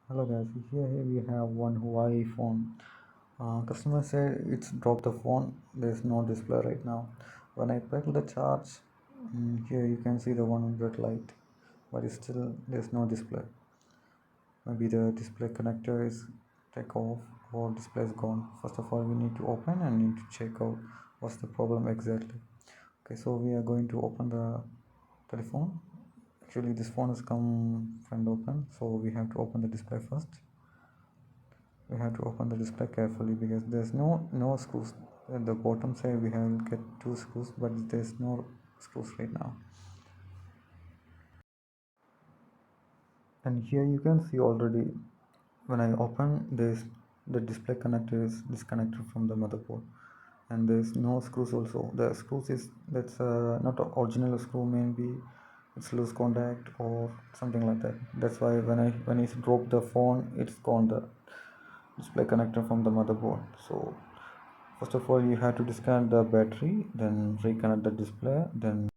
Hello guys, here we have one Huawei phone. Customer said it's dropped the phone. There's no display right now. When I put the charge, here you can see the 100 light, but it's still there's no display. Maybe the display connector is take off or display is gone. First of all, we need to open and need to check out what's the problem exactly. Okay, so we are going to open the telephone. Actually, this phone has come front open, so we have to open the display first. We have to open the display carefully because there's no screws at the bottom side. We have get two screws, but there's no screws right now. And here you can see already when I open this, the display connector is disconnected from the motherboard, and there's no screws also. The screws is that's not a original screw, maybe it's loose contact or something like that. That's why when I drop the phone, it's gone the display connector from the motherboard. So first of all, you have to disconnect the battery, then reconnect the display, then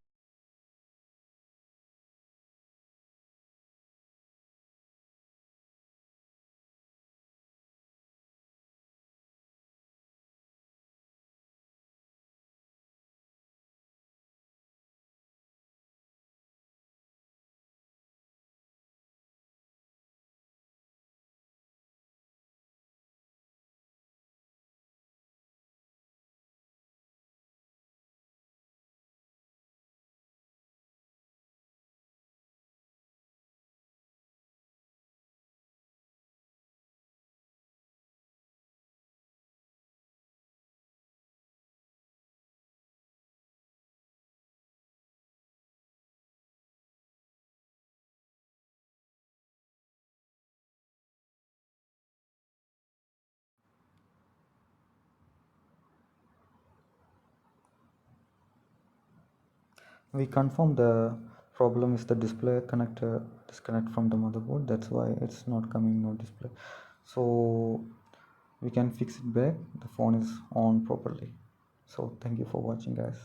we confirm the problem is the display connector disconnect from the motherboard. That's why it's not coming no display. So we can fix it back. The phone is on properly. So thank you for watching, guys.